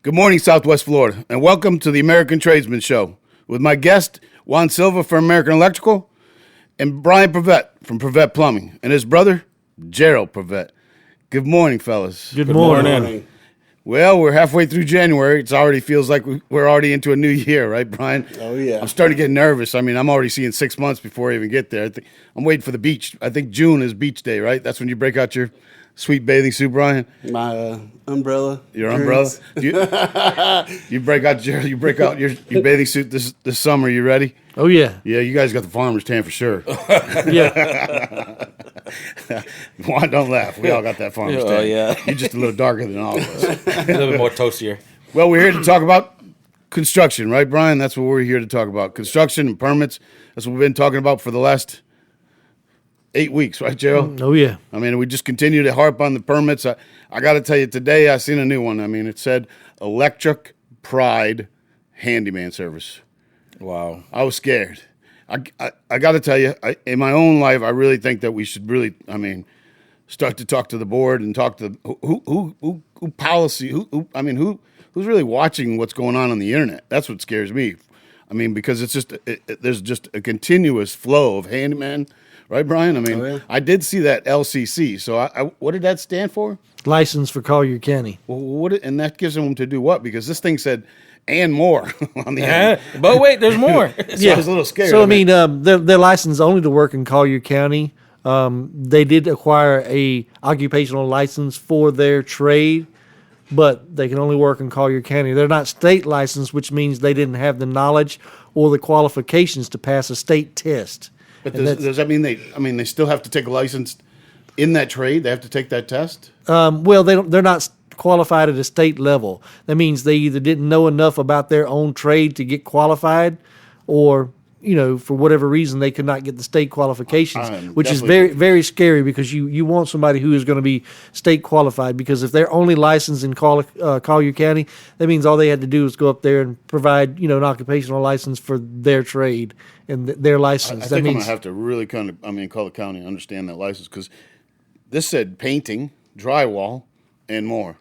Good morning, Southwest Florida, and welcome to the American Tradesman Show with my guest, Juan Silva from American Electrical, and Brian Prevette from Prevette Plumbing, and his brother, Gerald Prevette. Good morning, fellas. Good morning. Well, we're halfway through January. It already feels like we're already into a new year, right, Brian? Oh, yeah. I'm starting to get nervous. I mean, I'm already seeing 6 months before I even get there. I'm waiting for the beach. I think June is beach day, right? That's when you break out your sweet bathing suit, Brian. My umbrella. Your umbrella. You break out your bathing suit this summer. You ready? Oh, yeah. Yeah, you guys got the farmer's tan for sure. Yeah. Juan, don't laugh. We all got that farmer's tan. Oh, yeah. You're just a little darker than all of us. A little bit more toastier. Well, we're here to talk about construction, right, Brian? That's what we're here to talk about. Construction and permits. That's what we've been talking about for the last 8 weeks, right, Gerald? Oh, yeah. I mean, we just continue to harp on the permits. I got to tell you, today I seen a new one. I mean, it said Electric Pride Handyman Service. Wow. I was scared. I got to tell you, in my own life, I really think that we should really, start to talk to the board and talk to who policy, who's really watching what's going on the internet. That's what scares me. I mean, because it's just there's just a continuous flow of handyman, right, Brian? I mean, Oh, yeah. I did see that LCC. So what did that stand for? License for Collier County. Well, and that gives them to do what? Because this thing said and more on the end. But wait, there's more. So I was a little scared. So, they're licensed only to work in Collier County. They did acquire a occupational license for their trade, but they can only work in Collier County. They're not state licensed, which means they didn't have the knowledge or the qualifications to pass a state test. But does that mean they still have to take a license in that trade? They have to take that test? Well, they're not qualified at a state level. That means they either didn't know enough about their own trade to get qualified, or for whatever reason they could not get the state qualifications, which is very, very scary, because you want somebody who is going to be state qualified, because if they're only licensed in Collier County, that means all they had to do is go up there and provide an occupational license for their trade and their license. I think I'm going to have to really call the county and understand that license, because this said painting, drywall, and more.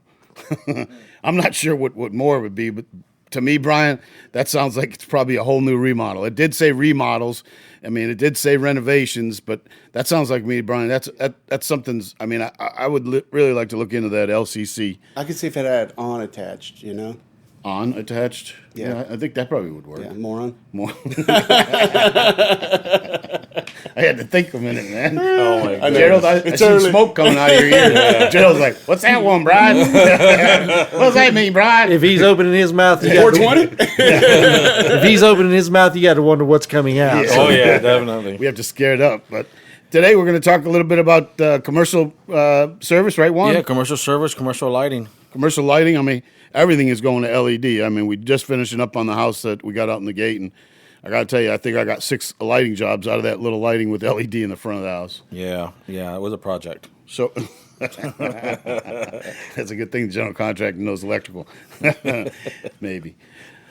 I'm not sure what more would be, but to me, Brian, that sounds like it's probably a whole new remodel. It did say remodels. It did say renovations, but that sounds like me, Brian. That's something's. I would really like to look into that LCC. I could see if it had on attached, On attached? Yeah. I think that probably would work. Yeah, moron. More. I had to think a minute, man. Oh, my God. Gerald, I see early. smoke coming out of your ears. Gerald's like, what's that one, Brian? What does that mean, Brian? If he's opening his mouth, you got 420? if he's opening his mouth, you got to wonder what's coming out. Yeah. Oh, yeah, definitely. We have to scare it up. But today we're going to talk a little bit about commercial service, right, Juan? Yeah, commercial service, commercial lighting. Commercial lighting. Everything is going to LED. We just finishing up on the house that we got out in the gate, and I got to tell you, I think I got 6 lighting jobs out of that little lighting with LED in the front of the house. Yeah, it was a project. So that's a good thing the general contractor knows electrical. Maybe.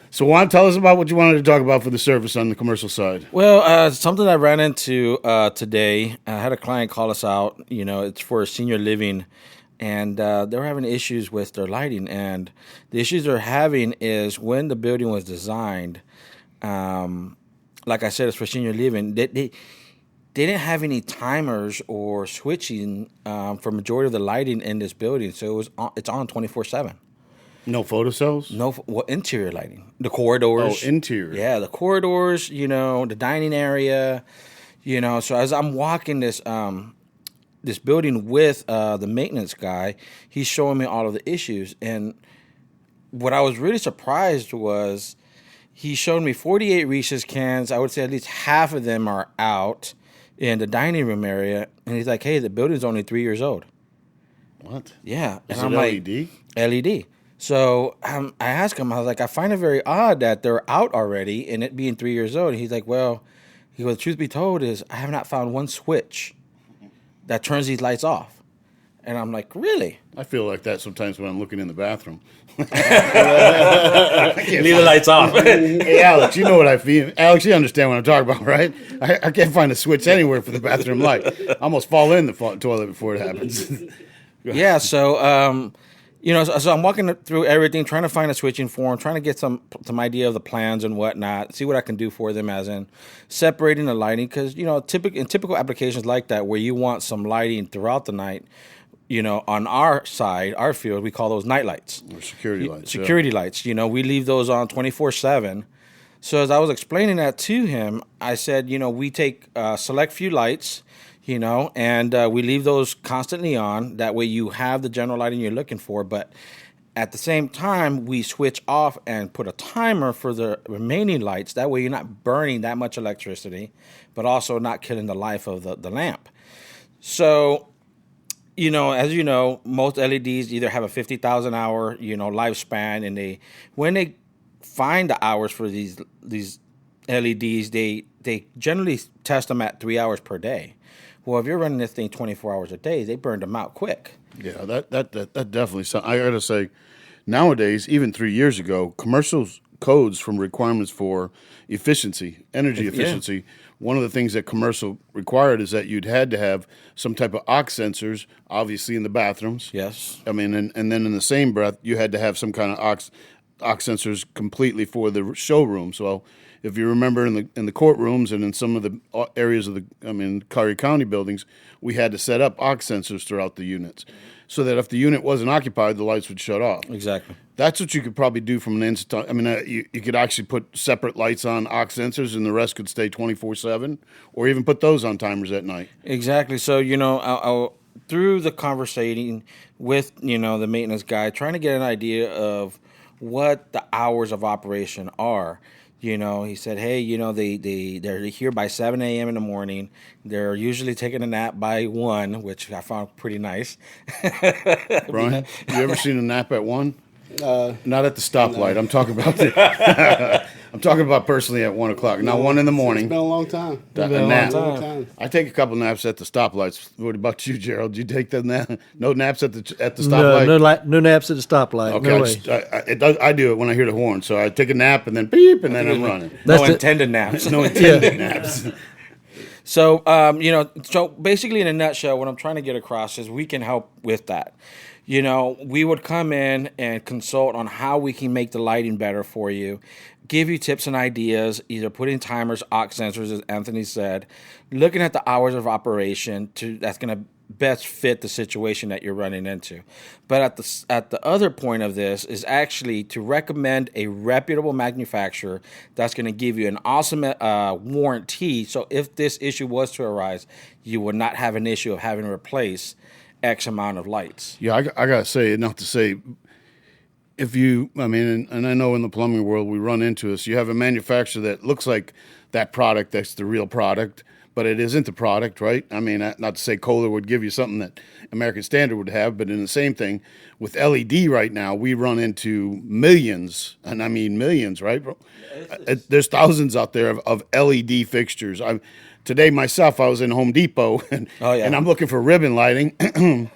So Juan, tell us about what you wanted to talk about for the service on the commercial side. Well, something I ran into today, I had a client call us out. It's for a senior living, and they were having issues with their lighting. And the issues they're having is when the building was designed, like I said, it's for senior living. They didn't have any timers or switching for majority of the lighting in this building, so it's on 24/7. No photocells? No, interior lighting, the corridors. Oh, interior. Yeah, the corridors. The dining area. So as I'm walking this building with the maintenance guy, he's showing me all of the issues, and what I was really surprised was, he showed me 48 Reese's cans. I would say at least half of them are out in the dining room area. And he's like, hey, the building's only 3 years old. What? Yeah. Is And it I'm LED? like, LED. So I asked him, I was like, I find it very odd that they're out already and it being 3 years old. And he's like, well, the truth be told is I have not found one switch that turns these lights off. And I'm like, really? I feel like that sometimes when I'm looking in the bathroom. Leave the lights off. Hey, Alex, you know what I feel. Alex, you understand what I'm talking about, right? I can't find a switch anywhere for the bathroom light. I almost fall in the toilet before it happens. Yeah, so So I'm walking through everything, trying to find a switching form, trying to get some idea of the plans and whatnot, see what I can do for them, as in separating the lighting, because typical applications like that, where you want some lighting throughout the night, on our side, our field, we call those night lights, Or security lights. security lights. We leave those on 24/7. So as I was explaining that to him, I said, we take select few lights, and we leave those constantly on. That way you have the general lighting you're looking for. But at the same time, we switch off and put a timer for the remaining lights. That way you're not burning that much electricity, but also not killing the life of the lamp. So, as you know, most LEDs either have a 50,000 hour, lifespan, and when they find the hours for these LEDs, they generally test them at 3 hours per day. Well, if you're running this thing 24 hours a day, they burned them out quick. Yeah, that definitely. I got to say, nowadays, even 3 years ago, commercial codes from requirements for efficiency, energy efficiency. One of the things that commercial required is that you'd had to have some type of aux sensors, obviously in the bathrooms. Yes. I mean, and then in the same breath, you had to have some kind of aux sensors completely for the showroom. So if you remember in the courtrooms and in some of the areas of Collier County buildings, we had to set up aux sensors throughout the units so that if the unit wasn't occupied, the lights would shut off. Exactly. That's what you could probably do from an instant. You could actually put separate lights on aux sensors and the rest could stay 24/7, or even put those on timers at night. Exactly. So, I'll through the conversating with, the maintenance guy, trying to get an idea of what the hours of operation are. He said, hey, they're here by 7 a.m. in the morning. They're usually taking a nap by 1, which I found pretty nice. Brian, you ever seen a nap at 1? Not at the stoplight. No. I'm talking about I'm talking about personally at 1 o'clock. Not 1 in the morning. It's been a long time. A nap. I take a couple naps at the stoplights. What about you, Gerald? Do you take the nap? No naps at the stoplight? No naps at the stoplight. Okay, no way. I do it when I hear the horn. So I take a nap and then beep, and then I'm running. No intended naps. No intended naps. So, so basically in a nutshell, what I'm trying to get across is we can help with that. We would come in and consult on how we can make the lighting better for you, give you tips and ideas, either putting timers, aux sensors, as Anthony said, looking at the hours of operation that's going to best fit the situation that you're running into. But at the other point of this is actually to recommend a reputable manufacturer that's going to give you an awesome warranty. So if this issue was to arise, you would not have an issue of having to replace X amount of lights. Yeah, I gotta say, enough to say, and I know in the plumbing world we run into this. You have a manufacturer that looks like that product that's the real product, but it isn't the product, right? Not to say Kohler would give you something that American Standard would have, but in the same thing with LED right now, we run into millions, and I mean millions, right, bro? There's thousands out there of LED fixtures. Today myself, I was in Home Depot, and I'm looking for ribbon lighting. And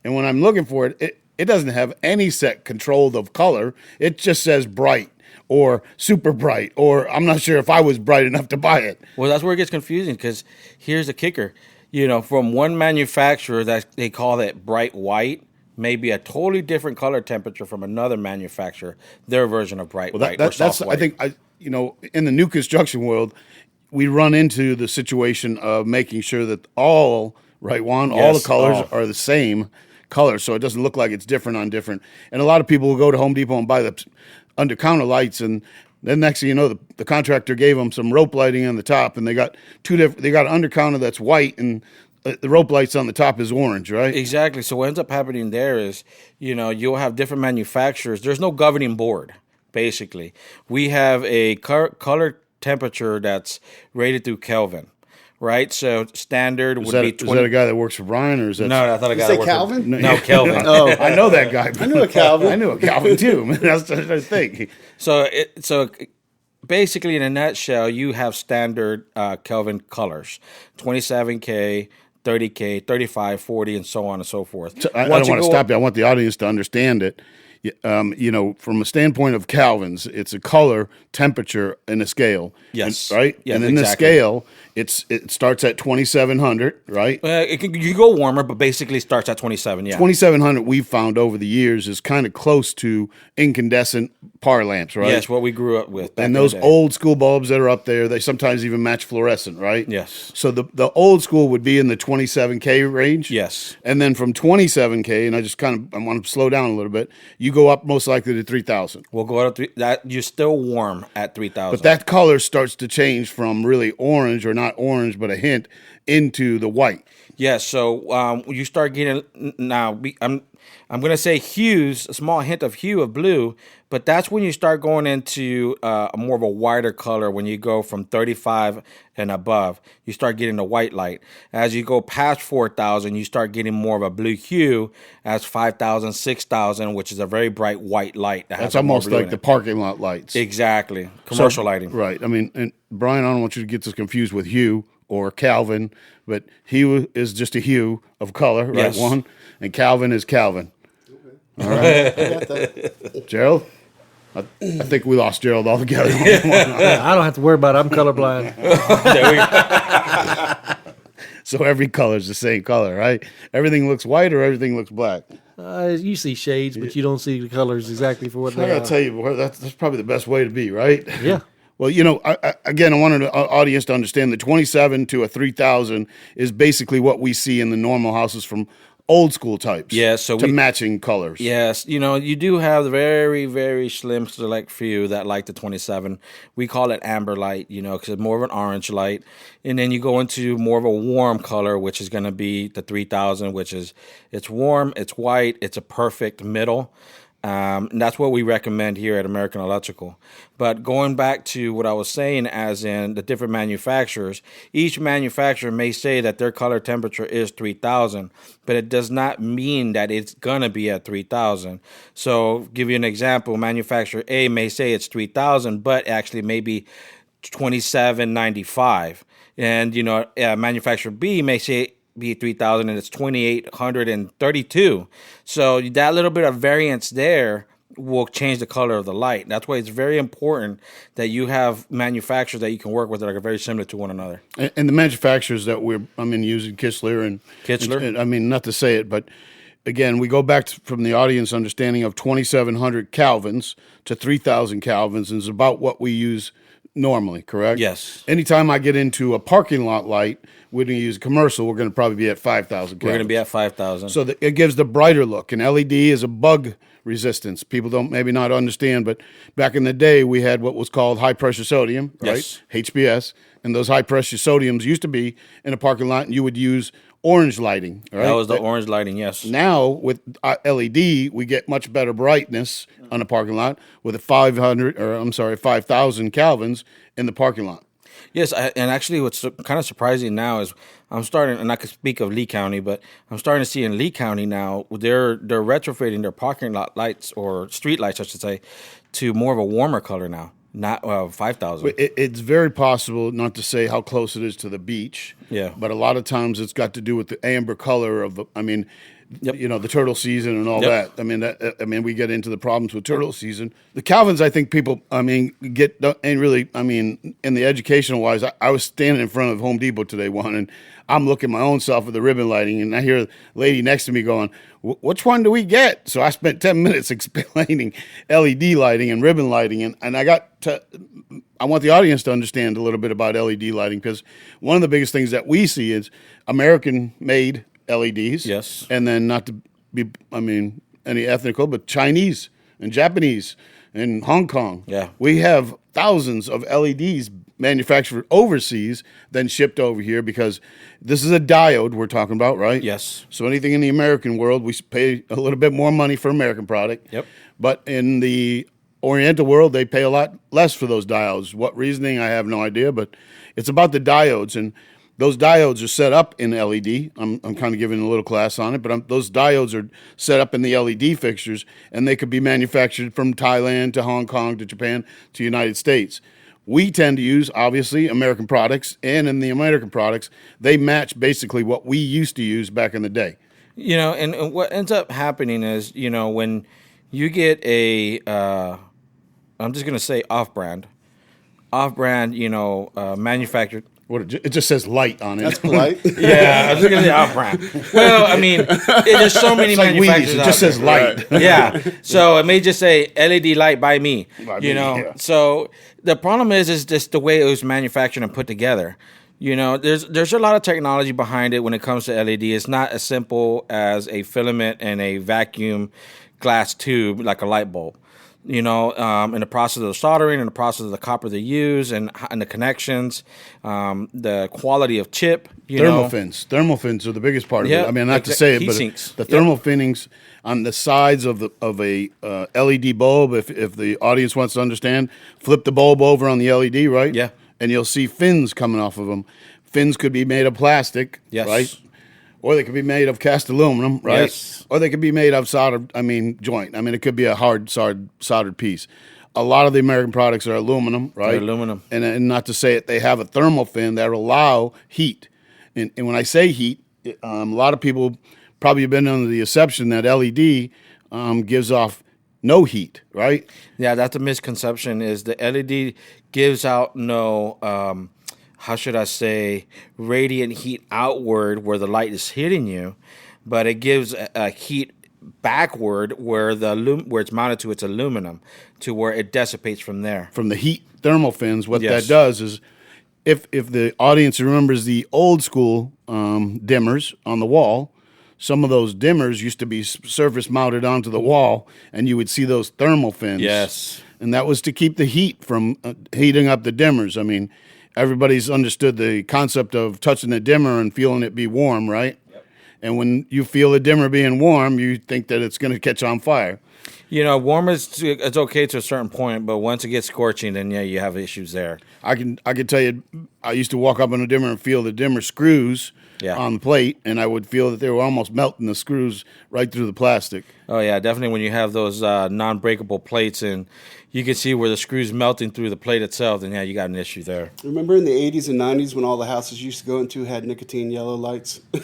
when I'm looking for it, it doesn't have any set control of color. It just says bright or super bright, or I'm not sure if I was bright enough to buy it. Well, that's where it gets confusing, because here's the kicker. From one manufacturer that they call it bright white, maybe a totally different color temperature from another manufacturer, their version of bright white or soft white. I think, in the new construction world, we run into the situation of making sure that all the colors are the same color, so it doesn't look like it's different on different. And a lot of people will go to Home Depot and buy the under-counter lights, and then next thing you know, the contractor gave them some rope lighting on the top, and they got They got an under-counter that's white, and the rope lights on the top is orange, right? Exactly. So what ends up happening there is, you'll have different manufacturers. There's no governing board, basically. We have a color temperature that's rated through Kelvin, right? So standard would be 20. Is that a guy that works for Brian, or is that? No, I thought a guy say that worked Calvin? For, no, Kelvin. Oh, I know that guy. I knew a Calvin. I knew a Calvin too. That's the thing. So basically, in a nutshell, you have standard Kelvin colors: 27K, 30K, 35, 40, and so on and so forth. I don't want to stop you. I want the audience to understand it. from a standpoint of Kelvins, it's a color, temperature, and a scale. Yes. Right? Yes, and in the exactly. scale, it starts at 2,700, right? You go warmer, but basically starts at 27. Yeah. 2,700 we've found over the years is kind of close to incandescent par lamps, right? Yes, what we grew up with. Back And in those the day. old school bulbs that are up there, they sometimes even match fluorescent, right? Yes. So the old school would be in the 27K range. Yes. And then from 27K, and I want to slow down a little bit, you go up most likely to 3,000. We'll go out to that. You're still warm at 3,000. But that color starts to change from really orange, or not orange, but a hint, into the white. Yeah, so you start getting now. I'm going to say hues, a small hint of hue of blue, but that's when you start going into more of a whiter color. When you go from 35 and above, you start getting the white light. As you go past 4,000, you start getting more of a blue hue. As 5,000, 6,000, which is a very bright white light. That's almost like the parking lot lights. Exactly, commercial lighting. Right. I mean, and Brian, I don't want you to get this confused with hue or Calvin, but hue is just a hue of color, right? Yes. One, and Calvin is Calvin. I got that. Gerald, I think we lost Gerald altogether. I don't have to worry about it. I'm colorblind. There we go. So every color is the same color, right? Everything looks white or everything looks black. You see shades, but you don't see the colors exactly for what I they gotta are. tell you, boy, that's probably the best way to be, right? Yeah. Well, I wanted the audience to understand that 27 to a 3,000 is basically what we see in the normal houses from old school types. Yeah, so to matching colors. Yes, you do have the very, very slim select few that like the 27. We call it amber light, because it's more of an orange light. And then you go into more of a warm color, which is going to be the 3000, which is, it's warm, it's white, it's a perfect middle. And that's what we recommend here at American Electrical. But going back to what I was saying, as in the different manufacturers, each manufacturer may say that their color temperature is 3,000, but it does not mean that it's going to be at 3,000. So give you an example, manufacturer A may say it's 3,000, but actually maybe 2795. And, manufacturer B may say be 3,000 and it's 2,832. So that little bit of variance there will change the color of the light. That's why it's very important that you have manufacturers that you can work with that are very similar to one another. And the manufacturers that using Kistler and Kichler. and not to say it, but again, we go back from the audience understanding of 2,700 Kelvins to 3,000 Kelvins, and it's about what we use normally, correct? Yes. Anytime I get into a parking lot light, we're going to use commercial, we're going to probably be at 5,000 Kelvins. We're going to be at 5,000. So it gives the brighter look. And LED is a bug resistance. People don't maybe not understand, but back in the day, we had what was called high pressure sodium, right? Yes. HPS. And those high pressure sodiums used to be in a parking lot, and you would use orange lighting, right? That was the orange lighting, yes. Now with LED, we get much better brightness on a parking lot with a 5,000 Kelvins in the parking lot. Yes, and actually what's kind of surprising now is I'm starting, and I could speak of Lee County, but I'm starting to see in Lee County now, they're retrofitting their parking lot lights, or street lights, I should say, to more of a warmer color now, not 5,000. It's very possible, not to say how close it is to the beach, Yeah. but a lot of times it's got to do with the amber color of, Yep. the turtle season and all Yep. that. We get into the problems with turtle season. The Calvins, I think people, get, and really, in the educational wise, I was standing in front of Home Depot today, and I'm looking my own self at the ribbon lighting, and I hear a lady next to me going, which one do we get? So I spent 10 minutes explaining LED lighting and ribbon lighting, and I want the audience to understand a little bit about LED lighting, because one of the biggest things that we see is American-made LEDs. Yes. And then not to be, any ethnical, but Chinese and Japanese and Hong Kong. Yeah. We have thousands of LEDs manufactured overseas, then shipped over here, because this is a diode we're talking about, right? Yes. So anything in the American world, we pay a little bit more money for American product. Yep. But in the Oriental world, they pay a lot less for those diodes. What reasoning, I have no idea, but it's about the diodes. And those diodes are set up in LED. I'm kind of giving a little class on it, but those diodes are set up in the LED fixtures, and they could be manufactured from Thailand to Hong Kong to Japan to United States. We tend to use, obviously, American products, and in the American products, they match basically what we used to use back in the day. And what ends up happening is, when you get a, I'm just gonna say off-brand, manufactured. What it just says light on it. That's polite. Yeah, I was just gonna say off-brand. Well, I mean, there's so many It's like manufacturers. Wheaties. It out just there. says light. Yeah. So it may just say LED light by me. By me, yeah. So the problem is just the way it was manufactured and put together. There's a lot of technology behind it when it comes to LED. It's not as simple as a filament and a vacuum glass tube like a light bulb. In the process of soldering, in the process of the copper they use, and the connections, the quality of chip. Thermal fins. Thermal fins are the biggest part of Yeah, it. I mean, not to say it, heat but sinks. the thermal fittings on the sides of a LED bulb. If the audience wants to understand, flip the bulb over on the LED, right? Yeah. And you'll see fins coming off of them. Fins could be made of plastic, Yes. right? Or they could be made of cast aluminum, right? Yes. Or they could be made of joint. I mean, it could be a hard soldered piece. A lot of the American products are aluminum, right? They're aluminum. And not to say it, they have a thermal fin that allow heat. And when I say heat, a lot of people probably have been under the assumption that LED gives off no heat, right? Yeah, that's a misconception. Is the LED gives out no, how should I say, radiant heat outward where the light is hitting you, but it gives a heat backward where where it's mounted to its aluminum, to where it dissipates from there. From the heat thermal fins, what Yes. that does is, if the audience remembers the old school dimmers on the wall, some of those dimmers used to be surface mounted onto the wall, and you would see those thermal fins. Yes. And that was to keep the heat from heating up the dimmers. I mean, everybody's understood the concept of touching the dimmer and feeling it be warm, right? Yep. And when you feel the dimmer being warm, you think that it's going to catch on fire. Warm it's okay to a certain point, but once it gets scorching, then yeah, you have issues there. I can tell you, I used to walk up on a dimmer and feel the dimmer screws on the plate, and I would feel that they were almost melting the screws right through the plastic. Oh yeah, definitely when you have those non-breakable plates and you can see where the screws melting through the plate itself, then yeah, you got an issue there. Remember in the 80s and 90s when all the houses you used to go into had nicotine yellow lights? Oh,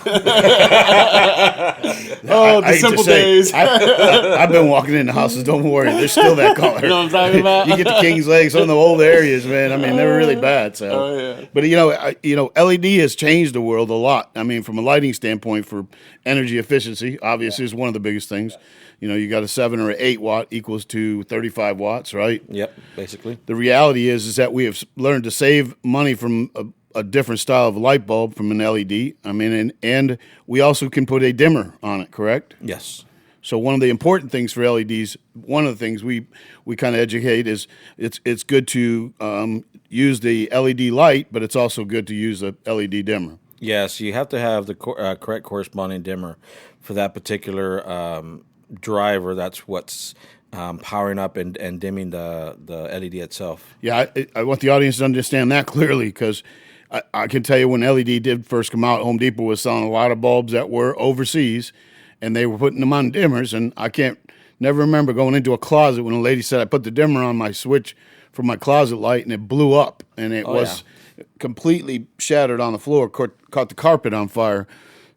the I hate to simple say, days. I've been walking into houses. Don't worry, they're still that color. You know what I'm talking about? You get the King's Legs, some of the old areas, man. I mean, they were really bad. So, Oh, yeah. But LED has changed the world a lot. I mean, from a lighting standpoint, for energy efficiency, obviously, is one of the biggest things. You got a 7 or an 8 watt equals to 35 watts, right? Yep, basically. The reality is that we have learned to save money from a different style of light bulb from an LED. I mean, and we also can put a dimmer on it, correct? Yes. So one of the important things for LEDs, one of the things we kind of educate is it's good to use the LED light, but it's also good to use a LED dimmer. Yes, you have to have the correct corresponding dimmer for that particular driver. That's what's powering up and dimming the LED itself. Yeah, I want the audience to understand that clearly, because I can tell you when LED did first come out, Home Depot was selling a lot of bulbs that were overseas, and they were putting them on dimmers. And I never remember going into a closet when a lady said, I put the dimmer on my switch for my closet light, and it blew up, and it was completely shattered on the floor, caught the carpet on fire.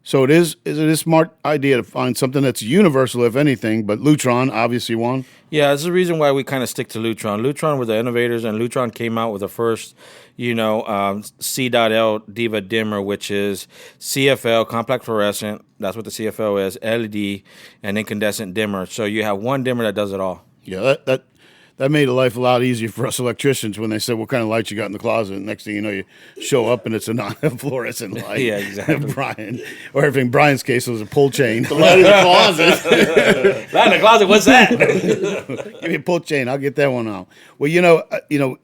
So is it a smart idea to find something that's universal, if anything, but Lutron, obviously one? Yeah, that's the reason why we kind of stick to Lutron. Lutron were the innovators, and Lutron came out with the first, C.L Diva dimmer, which is CFL, complex fluorescent. That's what the CFL is, LED, and incandescent dimmer. So you have one dimmer that does it all. Yeah, that made life a lot easier for us electricians when they said, what kind of lights you got in the closet? And next thing you know, you show up and it's a non-fluorescent light. Yeah, exactly. Brian's case was a pull chain. The light in the closet. Light in the closet, what's that? Give me a pull chain. I'll get that one out. Well,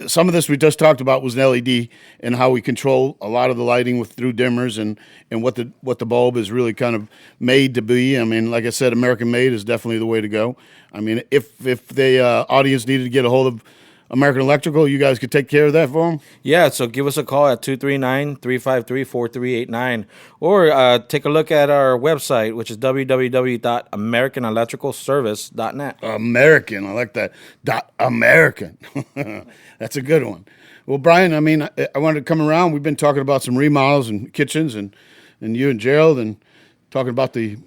some of this we just talked about was an LED and how we control a lot of the lighting through dimmers and what the bulb is really kind of made to be. I mean, like I said, American made is definitely the way to go. I mean, if the audience needed to get a hold of American Electrical, you guys could take care of that for them? Yeah, so give us a call at 239-353-4389 or take a look at our website, which is www.americanelectricalservice.net. American, I like that. American. That's a good one. Well, Brian, I mean, I wanted to come around. We've been talking about some remodels and kitchens and you and Gerald and talking about the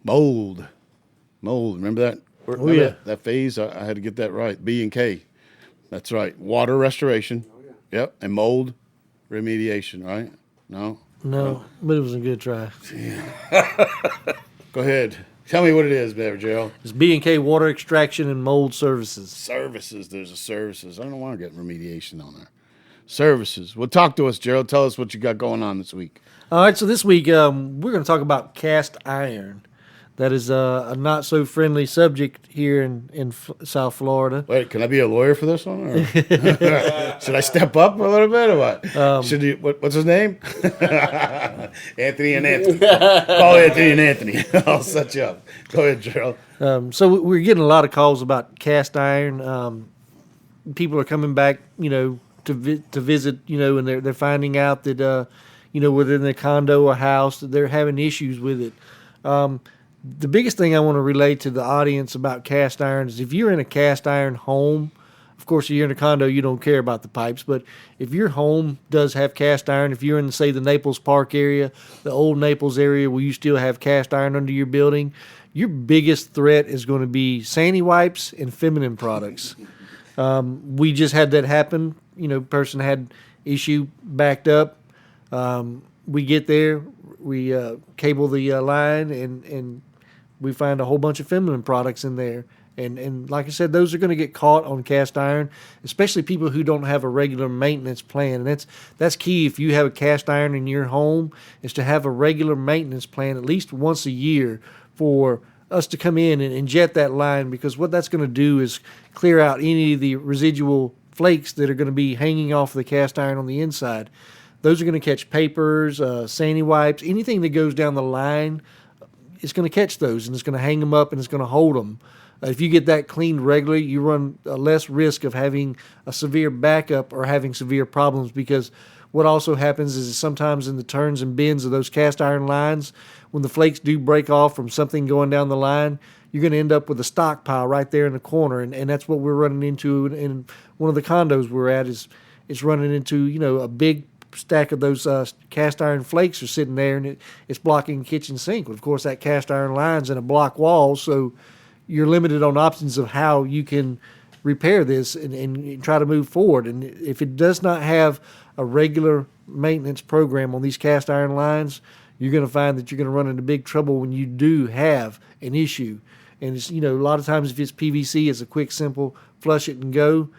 mold. Remember that? Remember yeah. that phase? I had to get that right. B and K. That's right. Water restoration. Yep. And mold remediation, right? No? No, but it was a good try. Go ahead. Tell me what it is, there, Gerald. It's B&K Water Extraction and Mold Services. Services. There's a services. I don't want to get remediation on there. Services. Well, talk to us, Gerald. Tell us what you got going on this week. All right, so this week we're going to talk about cast iron. That is a not so friendly subject here in South Florida. Wait, can I be a lawyer for this one? Or? Should I step up a little bit or what? Should you? What's his name? Anthony and Anthony. Call Anthony and Anthony. I'll set you up. Go ahead, Gerald. So we're getting a lot of calls about cast iron. People are coming back, to visit, and they're finding out that, within their condo or house, that they're having issues with it. The biggest thing I want to relate to the audience about cast iron is if you're in a cast iron home, of course, if you're in a condo, you don't care about the pipes, but if your home does have cast iron, if you're in, say, the Naples Park area, the old Naples area where you still have cast iron under your building, your biggest threat is going to be sandy wipes and feminine products. We just had that happen. Person had issue backed up. We get there, we cable the line, and we find a whole bunch of feminine products in there. And like I said, those are going to get caught on cast iron, especially people who don't have a regular maintenance plan. And that's key if you have a cast iron in your home, is to have a regular maintenance plan at least once a year for us to come in and jet that line, because what that's going to do is clear out any of the residual flakes that are going to be hanging off the cast iron on the inside. Those are going to catch papers, sandy wipes, anything that goes down the line. It's going to catch those, and it's going to hang them up, and it's going to hold them. If you get that cleaned regularly, you run less risk of having a severe backup or having severe problems, because what also happens is sometimes in the turns and bends of those cast iron lines, when the flakes do break off from something going down the line, you're going to end up with a stockpile right there in the corner, and that's what we're running into in one of the condos we're at. Is running into a big stack of those cast iron flakes are sitting there, and it's blocking the kitchen sink. Well, of course, that cast iron line's in a block wall, so you're limited on options of how you can repair this and try to move forward. And if it does not have a regular maintenance program on these cast iron lines, you're going to find that you're going to run into big trouble when you do have an issue. And it's, a lot of times if it's PVC, it's a quick, simple flush it and go.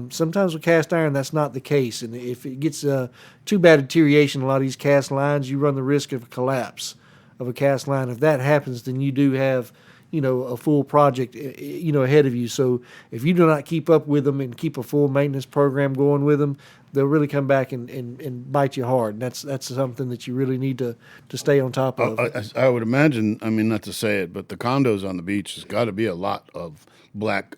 Sometimes with cast iron, that's not the case. And if it gets too bad deterioration, a lot of these cast lines, you run the risk of a collapse of a cast line. If that happens, then you do have, a full project, ahead of you. So if you do not keep up with them and keep a full maintenance program going with them, they'll really come back and bite you hard. And that's something that you really need to stay on top of. I would imagine, not to say it, but the condos on the beach has got to be a lot of black,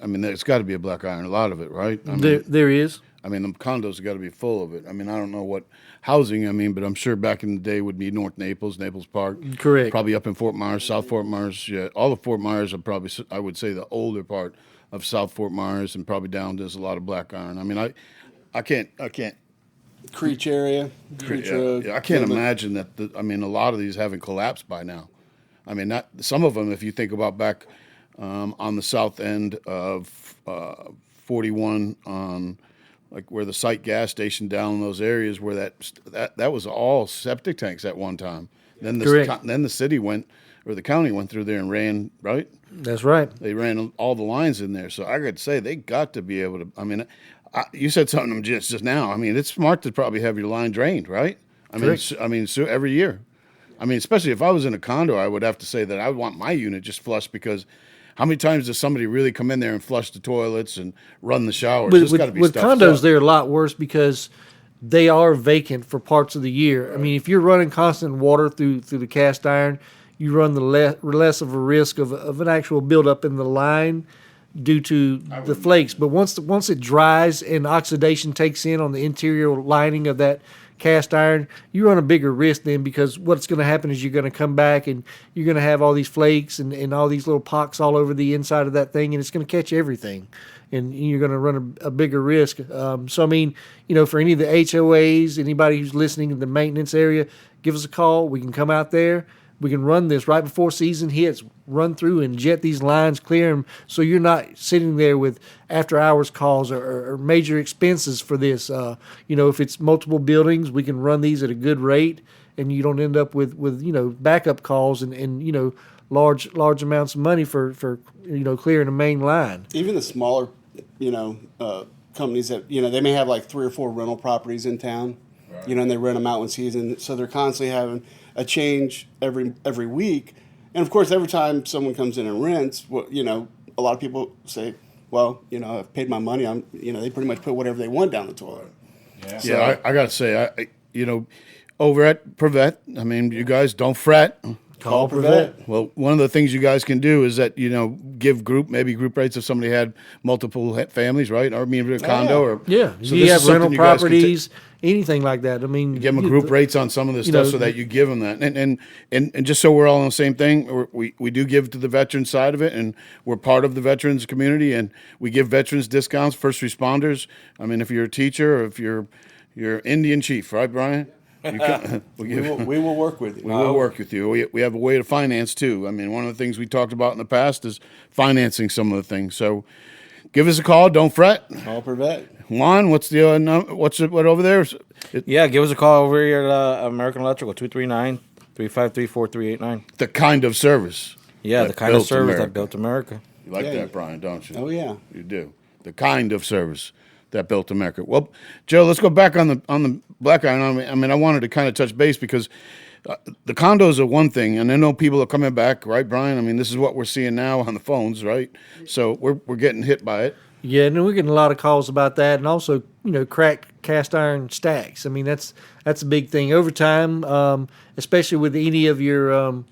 there's got to be a black iron, a lot of it, right? There is. The condos have got to be full of it. I don't know what housing, but I'm sure back in the day would be North Naples, Naples Park. Correct. Probably up in Fort Myers, South Fort Myers. Yeah, all of Fort Myers are probably, I would say, the older part of South Fort Myers, and probably down there's a lot of black iron. I can't. Creech area. Creech Road. I can't imagine that. A lot of these haven't collapsed by now. Not some of them. If you think about back on the south end of 41 on like where the site gas station down in those areas where that was all septic tanks at one time. Then the city went, or the county went through there and ran, right? That's right. They ran all the lines in there. So I got to say, they got to be able to, you said something just now. It's smart to probably have your line drained, right? So every year. Especially if I was in a condo, I would have to say that I would want my unit just flushed, because how many times does somebody really come in there and flush the toilets and run the showers? With condos, they're a lot worse because they are vacant for parts of the year. Right. If you're running constant water through the cast iron, you run the less of a risk of an actual buildup in the line due to the flakes. But once it dries and oxidation takes in on the interior lining of that cast iron, you run a bigger risk then, because what's going to happen is you're going to come back and you're going to have all these flakes and all these little pocks all over the inside of that thing, and it's going to catch everything, and you're going to run a bigger risk. For any of the HOAs, anybody who's listening in the maintenance area, give us a call. We can come out there. We can run this right before season hits, run through and jet these lines, clear them, so you're not sitting there with after-hours calls or major expenses for this. If it's multiple buildings, we can run these at a good rate, and you don't end up with backup calls and large amounts of money for clearing a main line. Even the smaller, companies that, they may have like 3 or 4 rental properties in town, and they rent them out one season. So they're constantly having a change every week. And of course, every time someone comes in and rents, a lot of people say, well, I've paid my money. They pretty much put whatever they want down the toilet. Yeah, so, I got to say, over at Privet, you guys don't fret. Call Privet. Well, one of the things you guys can do is that, give group rates if somebody had multiple families, right? Or maybe a condo. Or Yeah, so you have rental you guys can properties, anything like that. give them a group rates on some of this stuff so that you give them that. And just so we're all on the same thing, we do give to the veteran side of it, and we're part of the veterans community, and we give veterans discounts, first responders. If you're a teacher or if you're Indian chief, right, Brian? We will work with you. We will work with you. We have a way to finance too. One of the things we talked about in the past is financing some of the things. So give us a call. Don't fret. Call Privet. Juan, what's the what over there? Give us a call over here at American Electrical, 239-353-4389. The kind of service. Yeah, the kind of service that built America. You like that, Brian, don't you? Oh, yeah. You do. The kind of service that built America. Well, Joe, let's go back on the black iron. I wanted to kind of touch base because the condos are one thing, and I know people are coming back, right, Brian? This is what we're seeing now on the phones, right? So we're getting hit by it. Yeah, and we're getting a lot of calls about that, and also cracked cast iron stacks. That's a big thing over time, especially with any of your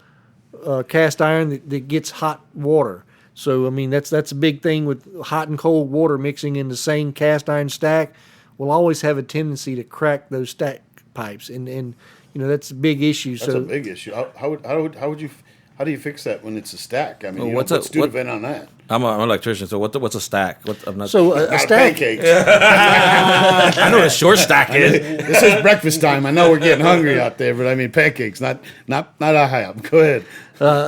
cast iron that gets hot water. So that's a big thing with hot and cold water mixing in the same cast iron stack. We'll always have a tendency to crack those stack pipes, and that's a big issue. That's a big issue. How do you fix that when it's a stack? What's the event on that? I'm an electrician, so what's a stack? A stack. Pancakes. I know what a short stack is. This is breakfast time. I know we're getting hungry out there, but pancakes, not a high. Go ahead.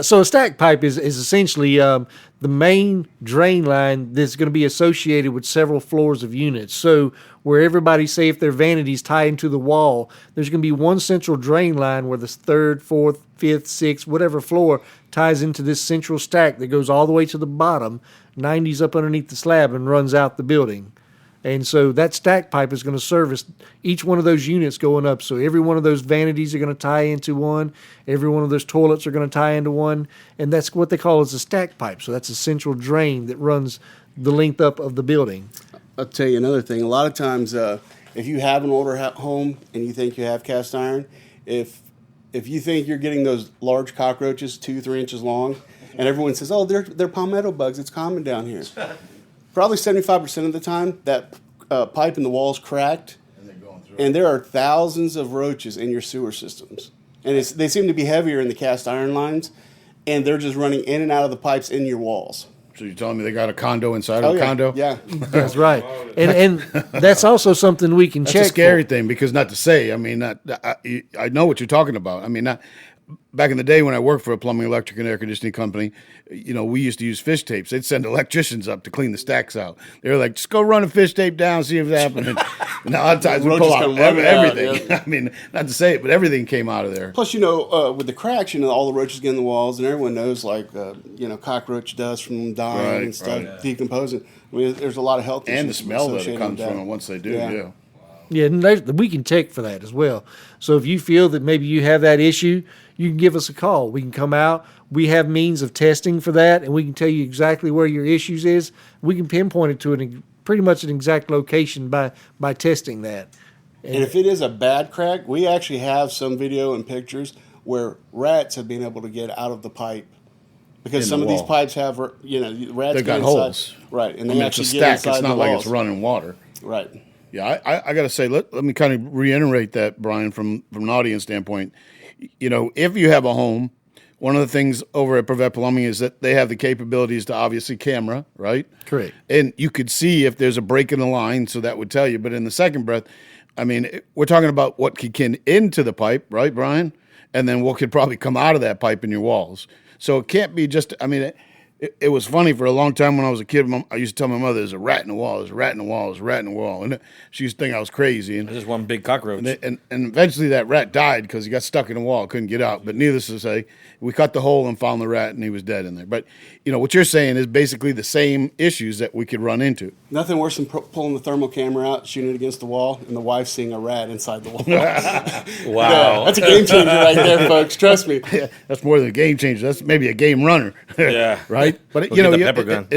So a stack pipe is essentially the main drain line that's going to be associated with several floors of units. So where everybody, say if their vanities tie into the wall, there's going to be one central drain line where the 3rd, 4th, 5th, 6th, whatever floor ties into this central stack that goes all the way to the bottom, 90s up underneath the slab and runs out the building. And so that stack pipe is going to service each one of those units going up. So every one of those vanities are going to tie into one. Every one of those toilets are going to tie into one. And that's what they call as a stack pipe. So that's a central drain that runs the length up of the building. I'll tell you another thing. A lot of times, if you have an older home and you think you have cast iron, if you think you're getting those large cockroaches 2-3 inches long, and everyone says, "Oh, they're palmetto bugs. It's common down here." Probably 75% of the time, that pipe in the wall is cracked, and there are thousands of roaches in your sewer systems. And they seem to be heavier in the cast iron lines, and they're just running in and out of the pipes in your walls. So you're telling me they got a condo inside of a condo? Yeah. That's right. And that's also something we can check. That's a scary thing because not to say, I know what you're talking about. Back in the day when I worked for a plumbing, electric, and air conditioning company, we used to use fish tapes. They'd send electricians up to clean the stacks out. They were like, just go run a fish tape down, see if it's happening. And a lot of times we pull out everything. Out, yeah. Not to say it, but everything came out of there. Plus, with the cracks, all the roaches get in the walls, and everyone knows, cockroach dust from them dying and stuff, decomposing. There's a lot of health issues. And the smell that comes from it once they do, yeah. Yeah, and we can check for that as well. So if you feel that maybe you have that issue, you can give us a call. We can come out. We have means of testing for that, and we can tell you exactly where your issues is. We can pinpoint it to pretty much an exact location by testing that. And if it is a bad crack, we actually have some video and pictures where rats have been able to get out of the pipe. Because some of these pipes have, rats they've got holes. Right. And it's a stack. It's not like it's running water. Right. Yeah, I got to say, let me kind of reiterate that, Brian, from an audience standpoint. If you have a home, one of the things over at Privet Plumbing is that they have the capabilities to obviously camera, right? Correct. And you could see if there's a break in the line, so that would tell you. But in the second breath, we're talking about what can into the pipe, right, Brian? and then what could probably come out of that pipe in your walls. So it can't be just. I mean, it was funny for a long time when I was a kid. I used to tell my mother, "There's a rat in the wall. There's a rat in the wall. There's a rat in the wall," and she used to think I was crazy. And It's just one big cockroach. and eventually that rat died because he got stuck in the wall, couldn't get out. But needless to say, we cut the hole and found the rat, and he was dead in there. But what you're saying is basically the same issues that we could run into. Nothing worse than pulling the thermal camera out, shooting it against the wall, and the wife seeing a rat inside the wall. Wow. That's a game changer right there, folks. Trust me. Yeah, that's more than a game changer. That's maybe a game runner. Yeah. Right? But We'll get the pepper gun.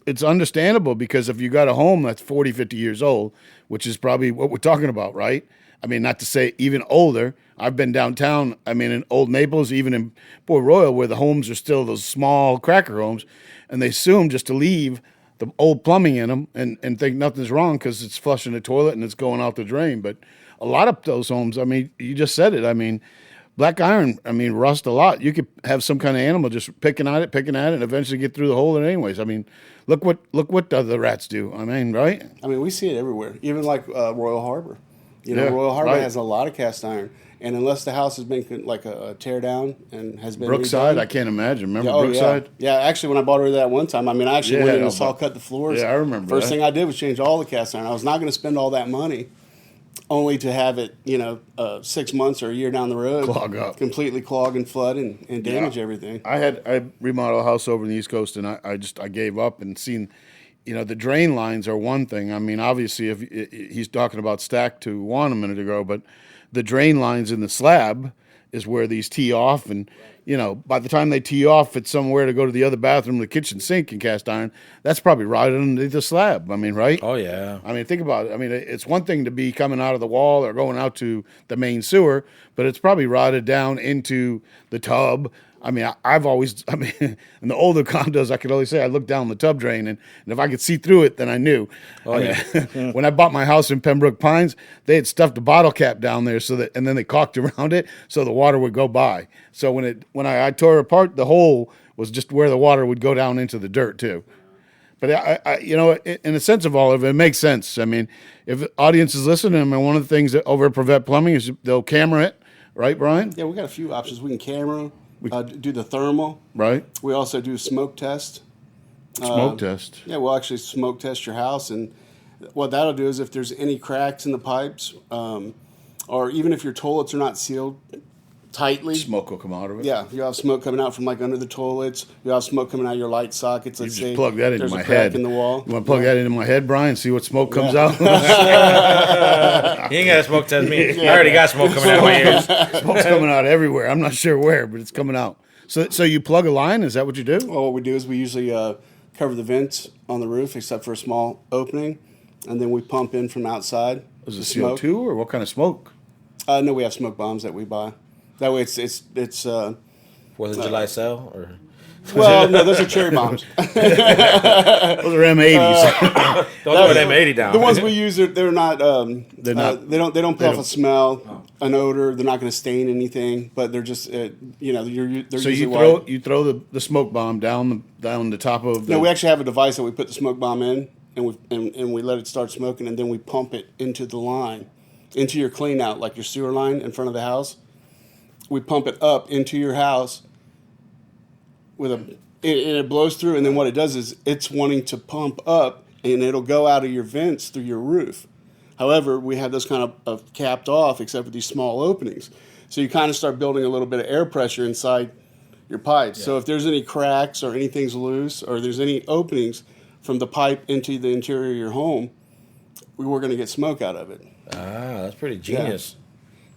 it's understandable because if you got a home that's 40, 50 years old, which is probably what we're talking about, right? I mean, not to say even older. I've been downtown, I mean, in Old Naples, even in Port Royal, where the homes are still those small cracker homes, and they assume just to leave the old plumbing in them and think nothing's wrong because it's flushing the toilet and it's going out the drain. But a lot of those homes, I mean, you just said it. I mean, black iron, I mean, rust a lot. You could have some kind of animal just picking at it, and eventually get through the hole. Anyways, I mean, look what the rats do. I mean, right? I mean, we see it everywhere, even like Royal Harbor. Yeah, Royal Harbor right. has a lot of cast iron, and unless the house has been like a tear down and has been Brookside, redone- I can't imagine. Remember Oh, Brookside? Yeah, actually, when I bought her that one time, I mean, I actually Yeah, went in no, and saw but- cut the floors. Yeah, I remember First that. thing I did was change all the cast iron. I was not going to spend all that money, only to have it, 6 months or a year down the road Clog up. completely clog and flood and damage everything. I remodeled a house over in the East Coast, and I gave up and seen, the drain lines are one thing. I mean, obviously, if he's talking about stack to one a minute ago, but the drain lines in the slab is where these tee off, and by the time they tee off, it's somewhere to go to the other bathroom, the kitchen sink in cast iron. That's probably right underneath the slab. I mean, right? Oh, yeah. I mean, think about it. I mean, it's one thing to be coming out of the wall or going out to the main sewer, but it's probably rotted down into the tub. I mean, in the older condos, I could only say I looked down the tub drain, and if I could see through it, then I knew. Oh, yeah. When I bought my house in Pembroke Pines, they had stuffed a bottle cap down there and then they caulked around it so the water would go by. So when I tore it apart, the hole was just where the water would go down into the dirt too. But in a sense of all of it, it makes sense. I mean, if the audience is listening, and one of the things that over at Prevent Plumbing is they'll camera it, right, Brian? Yeah, we got a few options. We can camera, do the thermal. Right. We also do smoke test. Smoke test. Yeah, we'll actually smoke test your house, and what that'll do is if there's any cracks in the pipes, or even if your toilets are not sealed tightly, Smoke will come out of it. yeah, you have smoke coming out from like under the toilets. You have smoke coming out of your light sockets. You Let's just say plug that into there's my a crack head. in the wall. You want to plug that into my head, Brian? See what smoke comes out? You ain't got to smoke test me. I already got smoke coming out of my ears. Smoke's coming out everywhere. I'm not sure where, but it's coming out. So you plug a line? Is that what you do? Well, what we do is we usually cover the vents on the roof except for a small opening, and then we pump in from outside. Is it smoke. CO2 or what kind of smoke? No, we have smoke bombs that we buy. That way it's 4th of July sale? Or? well, no, those are cherry bombs. Those are M80s. Don't throw an M80 down. The ones we use they're not. They're not- They don't put off don't- a smell, an odor. They're not going to stain anything. But they're just they're So usually you throw the smoke bomb down the top of the. No, we actually have a device that we put the smoke bomb in, and we let it start smoking, and then we pump it into the line, into your clean out, like your sewer line in front of the house. We pump it up into your house and it blows through, and then what it does is it's wanting to pump up, and it'll go out of your vents through your roof. However, we have those kind of capped off, except for these small openings. So you kind of start building a little bit of air pressure inside your pipes. Yeah. So if there's any cracks or anything's loose or there's any openings from the pipe into the interior of your home, we're going to get smoke out of it. Ah, that's pretty genius.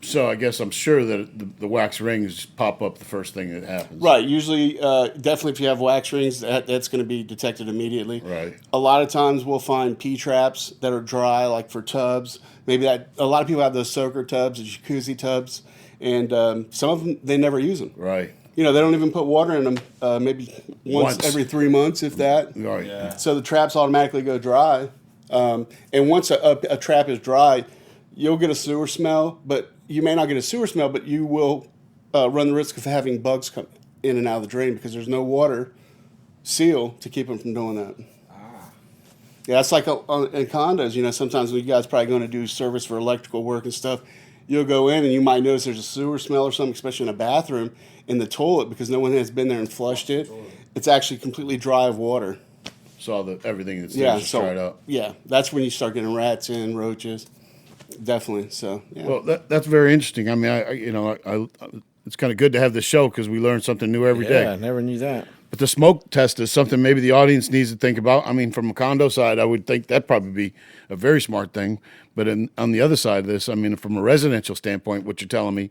So I guess I'm sure that the wax rings pop up the first thing that happens. Right. Usually, definitely if you have wax rings, that's going to be detected immediately. Right. A lot of times we'll find P-traps that are dry, like for tubs. Maybe a lot of people have those soaker tubs, the jacuzzi tubs, and some of them, they never use them. Right. They don't even put water in them, maybe once every 3 months, if that. Right. Yeah. So the traps automatically go dry. And once a trap is dry, you'll get a sewer smell, but you may not get a sewer smell, but you will run the risk of having bugs come in and out of the drain because there's no water seal to keep them from doing that. Yeah, it's like in condos. Sometimes when you guys probably going to do service for electrical work and stuff, you'll go in and you might notice there's a sewer smell or something, especially in a bathroom, in the toilet because no one has been there and flushed it. It's actually completely dry of water. Saw that everything that's there just dried up. Yeah, that's when you start getting rats in, roaches. Definitely. So, yeah. Well, that's very interesting. I mean, I it's kind of good to have this show because we learn something new every day. Yeah, I never knew that. But the smoke test is something maybe the audience needs to think about. I mean, from a condo side, I would think that'd probably be a very smart thing. But on the other side of this, I mean, from a residential standpoint, what you're telling me,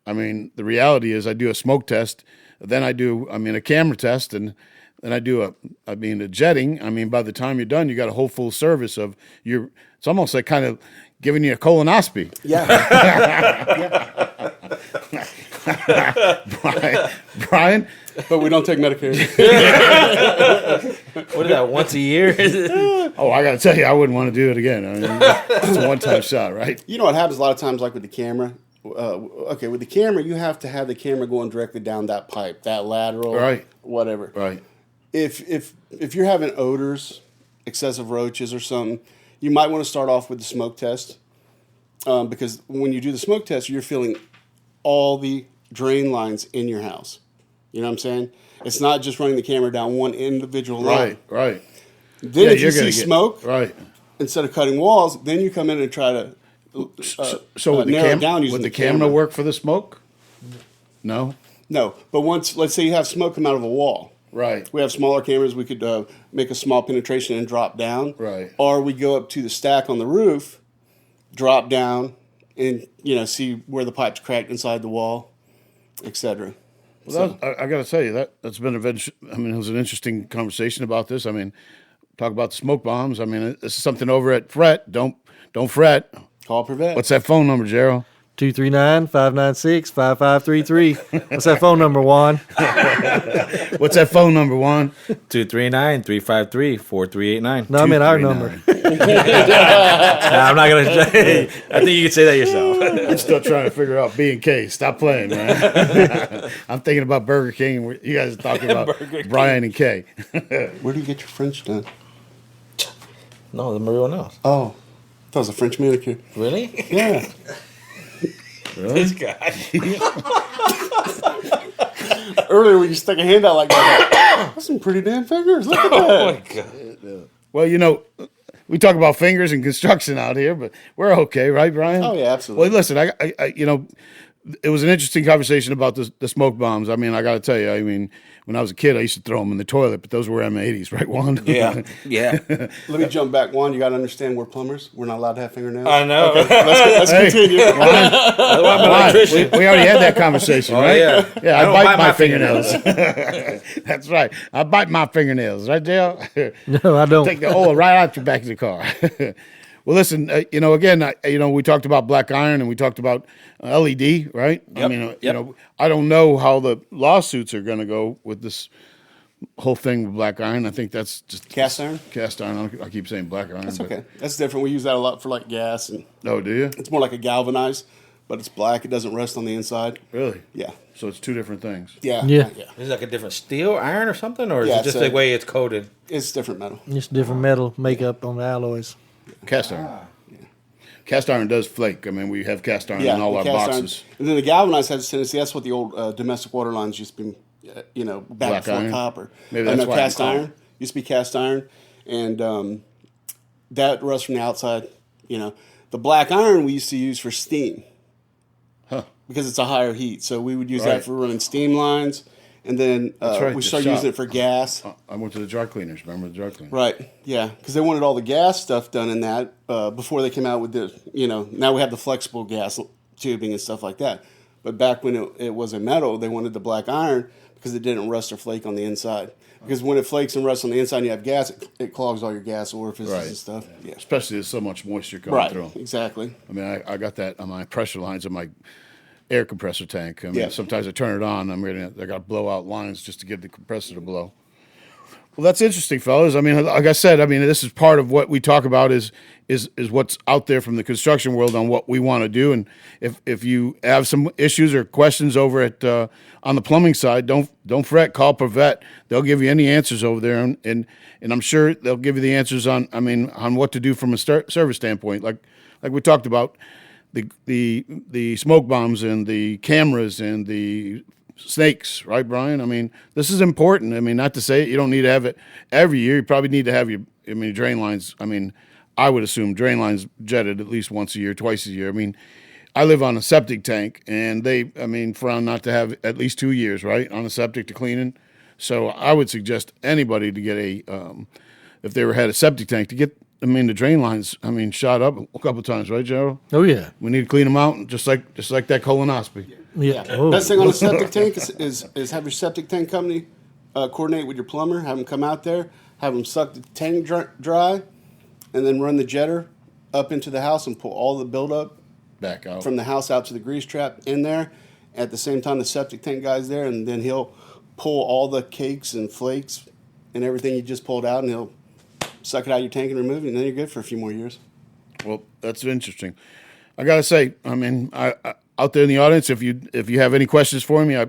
I mean, the reality is I do a smoke test, then I do, a camera test, and then I do a jetting. I mean, by the time you're done, you got a whole full service of it's almost like kind of giving you a colonoscopy. Yeah. Brian? But we don't take Medicare. What is that, once a year? Oh, I got to tell you, I wouldn't want to do it again. I mean, it's a one-time shot, right? You know what happens a lot of times, like with the camera? With the camera, you have to have the camera going directly down that pipe, that lateral, Right. whatever. Right. If you're having odors, excessive roaches or something, you might want to start off with the smoke test because when you do the smoke test, you're feeling all the drain lines in your house. You know what I'm saying? It's not just running the camera down one individual line. Right. Then if you see smoke, right. instead of cutting walls, then you come in and try to So would narrow it down using would the the camera work for the smoke? No. No, but let's say you have smoke come out of a wall. Right. We have smaller cameras. We could make a small penetration and drop down. Right. Or we go up to the stack on the roof, drop down, and see where the pipe's cracked inside the wall, etc. Well, I got to tell you that's been it was an interesting conversation about this. I mean, talk about the smoke bombs. I mean, this is something over at Fret. Don't fret. Call Prevent. What's that phone number, Gerald? 239-596-5533. What's that phone number, Juan? What's that phone number, Juan? 239-353-4389. No, I mean our number. Nah, I'm not going to. I think you can say that yourself. I'm still trying to figure out B&K. Stop playing, man. I'm thinking about Burger King. You guys are talking about Brian and Kay. Where do you get your French done? No, everyone else. Oh, that was a French manicure. Really? Yeah. This guy. Earlier when you stuck a hand out like that, that's some pretty damn fingers. Look at that. Oh my God. Well, we talk about fingers and construction out here, but we're okay, right, Brian? Oh, yeah, absolutely. Well, listen, I it was an interesting conversation about the smoke bombs. I mean, I got to tell you, I mean, when I was a kid, I used to throw them in the toilet, but those were M80s, right, Juan? Yeah. Let me jump back. Juan, you got to understand we're plumbers. We're not allowed to have fingernails. I know. Let's continue. Juan, we already had that conversation, right? Yeah. Yeah, I don't bite bite my my fingernails. That's right. I bite my fingernails, right, Dale? No, I don't. Take the oil right out your back of the car. Well, listen, again, we talked about black iron and we talked about LED, right? Yep. I mean, I don't know how the lawsuits are going to go with this whole thing with black iron. I think that's just Cast iron? Cast iron. I keep saying black iron. That's okay. That's different. We use that a lot for like gas, and Oh, do you? it's more like a galvanized, but it's black. It doesn't rust on the inside. Really? Yeah. So it's two different things. Yeah. Yeah. Is it like a different steel, iron, or something? Or is Yeah, it just it's the way it's coated? It's different metal. Just different metal makeup on the alloys. Cast iron. Cast iron does flake. I mean, we have cast iron in all the our cast iron. boxes. And then the galvanized has a tendency. That's what the old domestic water lines used to be, back Black before iron? copper. Maybe that's why cast I'm calling iron used to be cast iron, and that rusts from the outside. The black iron we used to use for steam. Huh. Because it's a higher heat, so we would use Right. that for running steam lines, and then right, we the started shop. using it for gas. I went to the dry cleaners. Remember the dry cleaners? Right, yeah, because they wanted all the gas stuff done in that before they came out with the, now we have the flexible gas tubing and stuff like that. But back when it was a metal, they wanted the black iron because it didn't rust or flake on the inside. Because when it flakes and rusts on the inside and you have gas, it clogs all your gas orifices Right. and stuff. Yeah. Especially there's so much moisture coming Right, through. exactly. I mean, I got that on my pressure lines in my air compressor tank. I mean, Yeah. sometimes I turn it on. I got to blow out lines just to get the compressor to blow. Well, that's interesting, fellas. I mean, like I said, this is part of what we talk about is what's out there from the construction world on what we want to do. And if you have some issues or questions over at on the plumbing side, don't fret. Call Prevent. They'll give you any answers over there, and I'm sure they'll give you the answers on what to do from a service standpoint. Like we talked about, the smoke bombs and the cameras and the snakes, right, Brian? I mean, this is important. I mean, not to say you don't need to have it every year. You probably need to have your drain lines. I mean, I would assume drain lines jetted at least once a year, twice a year. I mean, I live on a septic tank, and frown not to have at least 2 years, right, on a septic to cleaning. So I would suggest anybody to get if they had a septic tank, to get, the drain lines, shot up a couple of times, right, Gerald? Oh yeah. We need to clean them out, just like that colonoscopy. Yeah. Oh. Best thing on a septic tank is have your septic tank company coordinate with your plumber, have them come out there, have them suck the tank dry, and then run the jetter up into the house and pull all the buildup Back out. from the house out to the grease trap in there. At the same time, the septic tank guy's there, and then he'll pull all the cakes and flakes and everything you just pulled out, and he'll suck it out of your tank and remove it, and then you're good for a few more years. Well, that's interesting. I gotta say, I out there in the audience, if you have any questions for me, I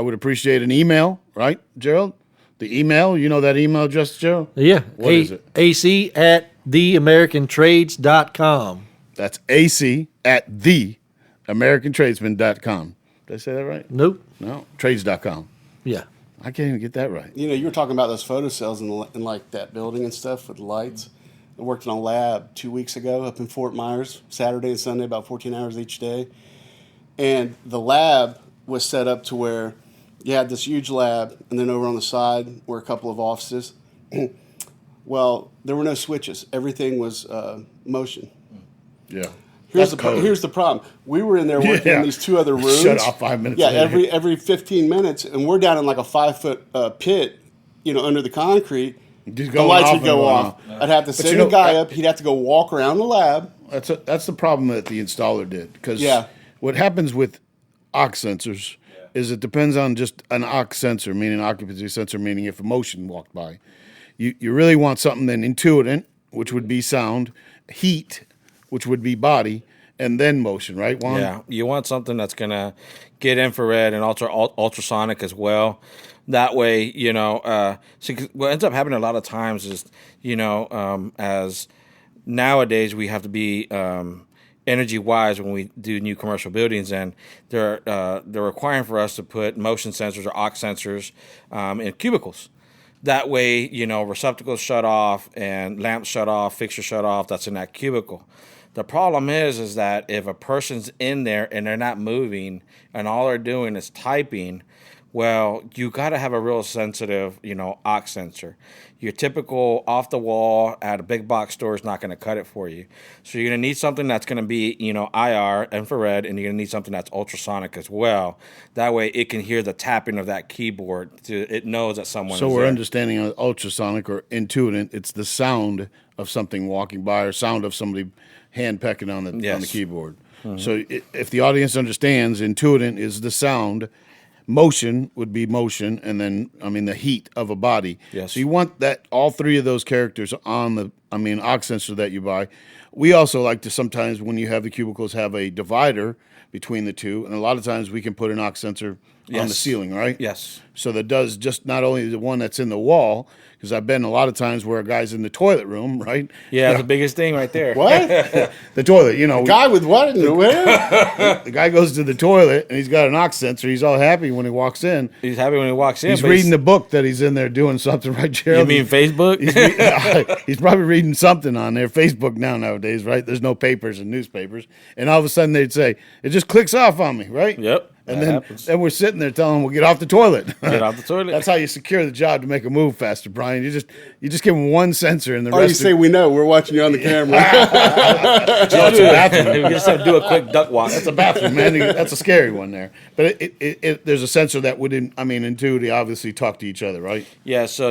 would appreciate an email, right, Gerald? The email, you know that email address, Gerald? Yeah. What is it? AC at theamericantrades.com. That's AC at theamericantradesman.com. Did I say that right? Nope. No, trades.com. Yeah. I can't even get that right. You know, you were talking about those photo cells in like that building and stuff with the lights. I worked in a lab 2 weeks ago up in Fort Myers, Saturday and Sunday, about 14 hours each day. And the lab was set up to where you had this huge lab, and then over on the side were a couple of offices. Well, there were no switches. Everything was motion. Yeah. Here's That's code. here's the problem. We were in there working in these two other rooms. Shut off 5 minutes Yeah, later. every 15 minutes, and we're down in like a 5-foot pit, under the concrete. Just The going lights off would and go going off. off. I'd have to send a guy up. He'd have to go walk around the lab. That's the problem that the installer did. Because Yeah. what happens with aux sensors is it depends on just an aux sensor, meaning occupancy sensor, meaning if a motion walked by. You really want something then intuitant, which would be sound, heat, which would be body, and then motion, right, Juan? Yeah, you want something that's going to get infrared and ultrasonic as well. That way, so what ends up happening a lot of times is, as nowadays we have to be energy wise when we do new commercial buildings, and they're requiring for us to put motion sensors or aux sensors in cubicles. That way, receptacles shut off and lamps shut off, fixtures shut off. That's in that cubicle. The problem is that if a person's in there and they're not moving and all they're doing is typing, well, you got to have a real sensitive, aux sensor. Your typical off the wall at a big box store is not going to cut it for you. So you're going to need something that's going to be, IR, infrared, and you're going to need something that's ultrasonic as well. That way it can hear the tapping of that keyboard. It knows that someone So is we're there. understanding ultrasonic or intuitant. It's the sound of something walking by or sound of somebody hand pecking on the keyboard. Mm-hmm. So if the audience understands, intuitant is the sound. Motion would be motion, and then the heat of a body. Yes. So you want that all three of those characters on the aux sensor that you buy. We also like to sometimes when you have the cubicles have a divider between the two, and a lot of times we can put an aux sensor on the ceiling, right? Yes. So that does just not only the one that's in the wall, because I've been a lot of times where a guy's in the toilet room, right? Yeah, the biggest thing right there. What? The toilet, Guy with what in the where? the guy goes to the toilet and he's got an aux sensor. He's all happy when he walks in. He's happy when he walks in. He's but reading the book that he's in there doing something, right, You Gerald? mean Facebook? He's probably reading something on there. Facebook nowadays, right? There's no papers and newspapers. And all of a sudden they'd say, it just clicks off on me, right? Yep. And that then happens. we're sitting there telling him, well, get off the toilet. Get off the toilet. That's how you secure the job to make a move faster, Brian. You just give him one sensor and the Or you rest say, we know. We're watching you on the camera. it's a bathroom. You just have to do a quick duck walk. That's a bathroom, man. That's a scary one there. But there's a sensor that would, intuitively obviously talk to each other, right? Yeah, so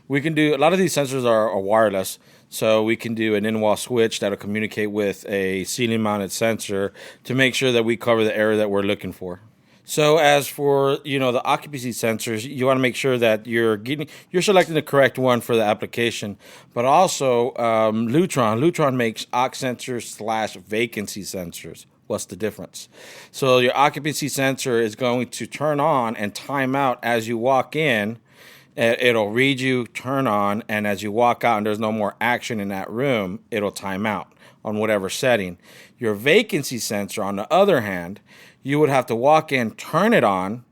we can do a lot of these sensors are wireless. So we can do an in-wall switch that'll communicate with a ceiling-mounted sensor to make sure that we cover the area that we're looking for. So as for the occupancy sensors, you want to make sure that you're selecting the correct one for the application. But also Lutron makes aux sensors / vacancy sensors. What's the difference? So your occupancy sensor is going to turn on and time out as you walk in. It'll read you, turn on, and as you walk out and there's no more action in that room, it'll time out on whatever setting. Your vacancy sensor, on the other hand, you would have to walk in, turn it on.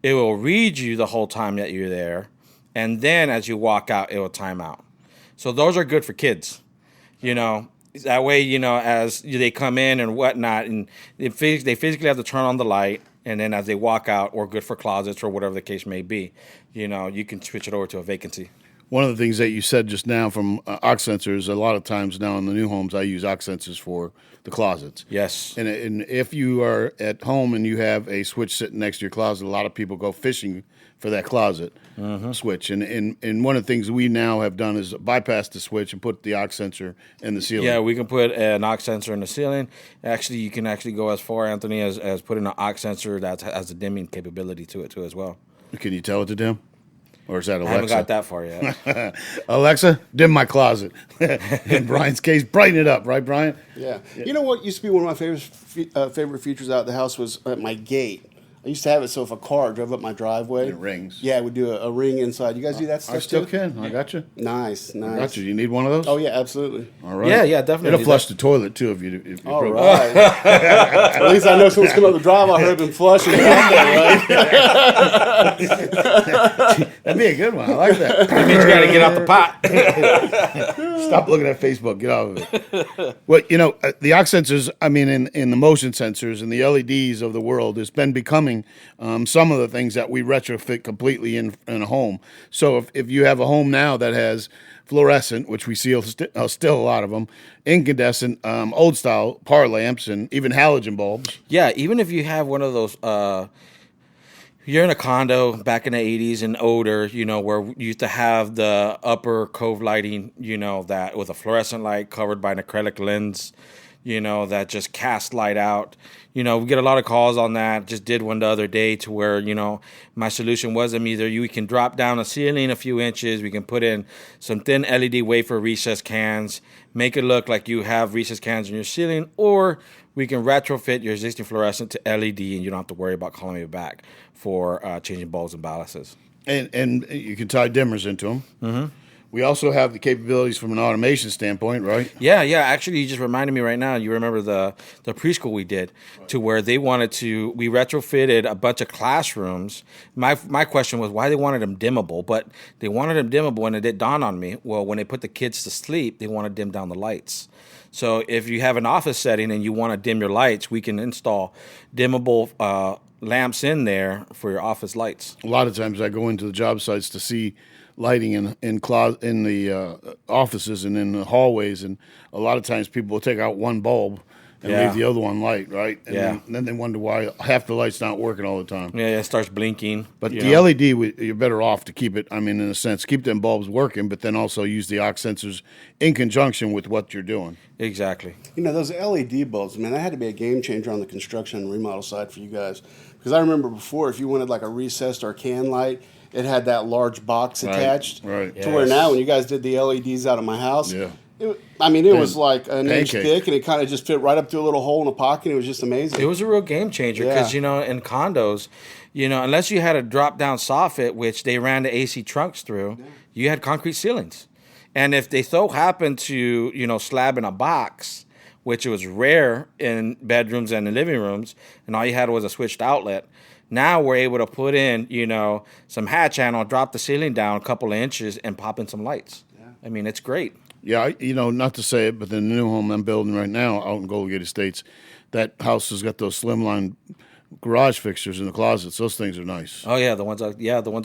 It will read you the whole time that you're there, and then as you walk out, it will time out. So those are good for kids, That way, as they come in and whatnot, and they physically have to turn on the light, and then as they walk out, or good for closets or whatever the case may be, you can switch it over to a vacancy. One of the things that you said just now from aux sensors, a lot of times now in the new homes, I use aux sensors for the closets. Yes. And if you are at home and you have a switch sitting next to your closet, a lot of people go fishing for that closet switch. And one of the things we now have done is bypass the switch and put the aux sensor in the ceiling. Yeah, we can put an aux sensor in the ceiling. Actually, you can actually go as far, Anthony, as putting an aux sensor that has a dimming capability to it too as well. Can you tell it to dim? Or is that Alexa? I haven't got that far yet. Alexa, dim my closet. In Brian's case, brighten it up, right, Brian? Yeah. You know what used to be one of my favorite features out of the house was at my gate. I used to have it so if a car drove up my driveway, It rings. Yeah, it would do a ring inside. You guys do that stuff I still too? can. I got you. Nice. I got you. You need one of those? Oh yeah, absolutely. All right. Yeah, definitely. It'll flush the toilet too if you. All broke it. right. At least I know someone's coming up the drive. I heard them flushing. Right? That'd be a good one. I like that. That means you got to get out the pot. Stop looking at Facebook. Get off of it. Well, the aux sensors, in the motion sensors and the LEDs of the world, has been becoming some of the things that we retrofit completely in a home. So if you have a home now that has fluorescent, which we see still a lot of them, incandescent, old style par lamps, and even halogen bulbs. Yeah, even if you have one of those, you're in a condo back in the 80s and older, where you used to have the upper cove lighting, that with a fluorescent light covered by an acrylic lens, that just casts light out. We get a lot of calls on that. Just did one the other day to where, my solution was either we can drop down a ceiling a few inches, we can put in some thin LED wafer recessed cans, make it look like you have recessed cans in your ceiling, or we can retrofit your existing fluorescent to LED and you don't have to worry about calling me back for changing bulbs and ballasts. And you can tie dimmers into them. Mm-hmm. We also have the capabilities from an automation standpoint, right? Yeah. Actually, you just reminded me right now. You remember the preschool we did to where we retrofitted a bunch of classrooms. My question was why they wanted them dimmable, but they wanted them dimmable, and it did dawn on me. Well, when they put the kids to sleep, they want to dim down the lights. So if you have an office setting and you want to dim your lights, we can install dimmable lamps in there for your office lights. A lot of times I go into the job sites to see lighting in the offices and in the hallways, and a lot of times people will take out one bulb and leave the other one light, right? And then they wonder why half the light's not working all the time. Yeah, it starts blinking. But the LED, you're better off to keep it, in a sense, keep them bulbs working, but then also use the aux sensors in conjunction with what you're doing. Exactly. Those LED bulbs, man, that had to be a game changer on the construction and remodel side for you guys. Because I remember before, if you wanted like a recessed or can light, it had that large box attached. Right. To where now, when you guys did the LEDs out of my house, Yeah. it was like an inch thick, and it kind of just fit right up through a little hole in a pocket. It was just amazing. It was a real game changer because, in condos, unless you had a drop-down soffit, which they ran the AC trunks through, you had concrete ceilings. And if they so happened to, slab in a box, which was rare in bedrooms and in living rooms, and all you had was a switched outlet, now we're able to put in, some hat channel, drop the ceiling down a couple of inches, and pop in some lights. Yeah. It's great. Yeah, not to say it, but in the new home I'm building right now out in Golden Gate Estates, that house has got those slimline garage fixtures in the closets. Those things are nice. Oh yeah, the ones I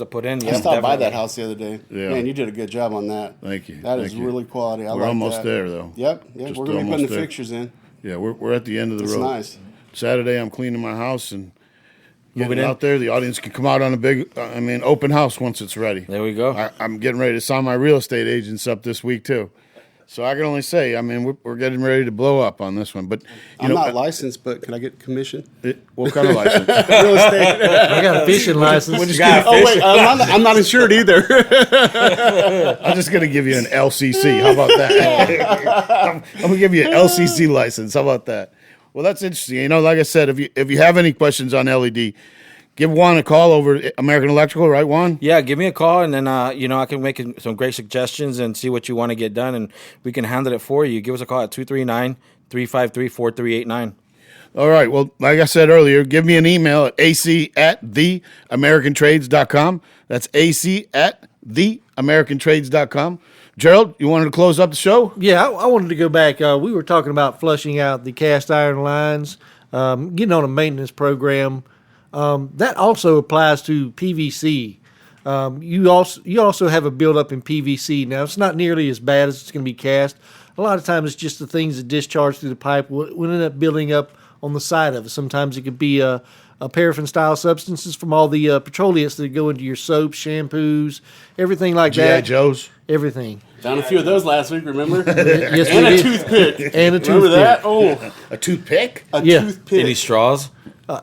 put in. I stopped by that house the other day. Yeah. Man, you did a good job on that. Thank you. That is really quality. We're almost there, though. Yep. We're going to be putting the fixtures in. Yeah, we're at the end of the road. It's nice. Saturday I'm cleaning my house and getting out there. The audience can come out on a big, open house once it's ready. There we go. I'm getting ready to sign my real estate agents up this week too. So I can only say, we're getting ready to blow up on this one. But I'm not licensed, but can I get commission? What kind of license? Real estate. I got a fishing license. Wait, I'm not insured either. I'm just going to give you an LCC. How about that? I'm going to give you an LCC license. How about that? Well, that's interesting. Like I said, if you have any questions on LED, give Juan a call over at American Electrical, right, Juan? Yeah, give me a call, and then I can make some great suggestions and see what you want to get done, and we can handle it for you. Give us a call at 239-353-4389. All right. Well, like I said earlier, give me an email at ac@theamericantrades.com. That's ac@theamericantrades.com. Gerald, you wanted to close up the show? Yeah, I wanted to go back. We were talking about flushing out the cast iron lines, getting on a maintenance program. That also applies to PVC. You also have a buildup in PVC. Now, it's not nearly as bad as it's going to be cast. A lot of times, it's just the things that discharge through the pipe will end up building up on the side of it. Sometimes it could be a paraffin-style substances from all the petroleants that go into your soaps, shampoos, everything like G.I. that. Joe's. Everything. Found a few of those last week, remember? Yes, And we a did. toothpick. And a Remember toothpick. that? Oh, A toothpick? a Yeah. toothpick. Any straws?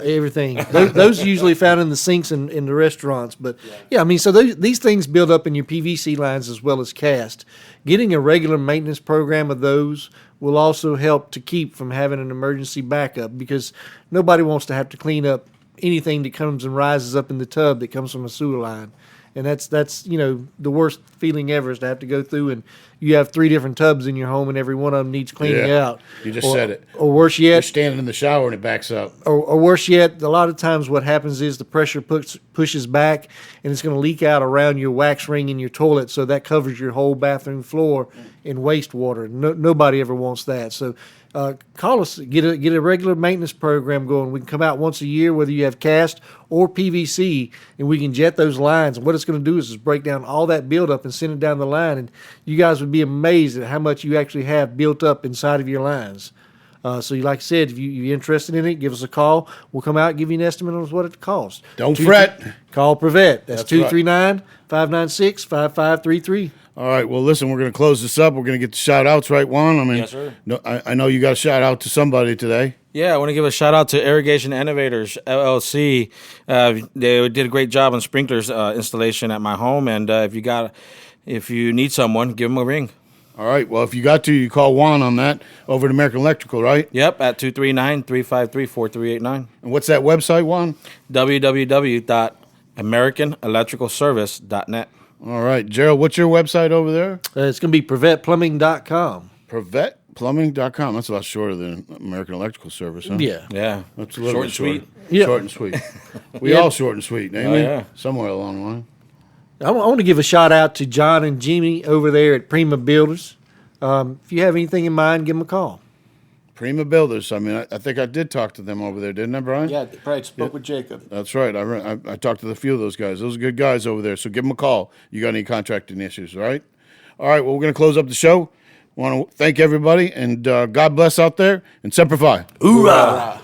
Everything. Those are usually found in the sinks in the restaurants. But yeah, I mean, so these things build up in your PVC lines as well as cast. Getting a regular maintenance program of those will also help to keep from having an emergency backup, because nobody wants to have to clean up anything that comes and rises up in the tub that comes from a sewer line. And that's the worst feeling ever, is to have to go through and you have 3 different tubs in your home and every one of them needs cleaning Yeah. out. You just said it. Or worse You're yet, standing in the shower and it backs up. or worse yet, a lot of times what happens is the pressure pushes back and it's going to leak out around your wax ring in your toilet, so that covers your whole bathroom floor in wastewater. Nobody ever wants that. So call us, get a regular maintenance program going. We can come out once a year, whether you have cast or PVC, and we can jet those lines. And what it's going to do is break down all that buildup and send it down the line. And you guys would be amazed at how much you actually have built up inside of your lines. So, like I said, if you're interested in it, give us a call. We'll come out and give you an estimate on what it costs. Don't fret. Call Prevet. That's That's right. 239-596-5533. All right. Well, listen, we're going to close this up. We're going to get the shout outs, right, Juan? I mean, Yes, sir. No, I know you got a shout out to somebody today. Yeah, I want to give a shout out to Irrigation Innovators LLC. They did a great job on sprinklers installation at my home, and if you need someone, give them a ring. All right. Well, if you got to, you call Juan on that over at American Electrical, right? Yep, at 239-353-4389. And what's that website, Juan? www.americanelectricalservice.net. All right. Gerald, what's your website over there? It's going to be PrevetPlumbing.com. PrevetPlumbing.com. That's a lot shorter than American Electrical Service, huh? Yeah. Yeah, That's a little short bit and sweet. shorter. Yeah. Short and sweet. We Yeah. all short and sweet, ain't we? yeah. Somewhere along the line. I want to give a shout out to John and Jimmy over there at Prima Builders. If you have anything in mind, give them a call. Prima Builders. I mean, I think I did talk to them over there, didn't I, Brian? Yeah, probably spoke with Jacob. That's right. I talked to a few of those guys. Those are good guys over there. So give them a call. You got any contracting issues, all right? All right. Well, we're going to close up the show. Want to thank everybody, and God bless out there, and Semper Fi. Hoorah!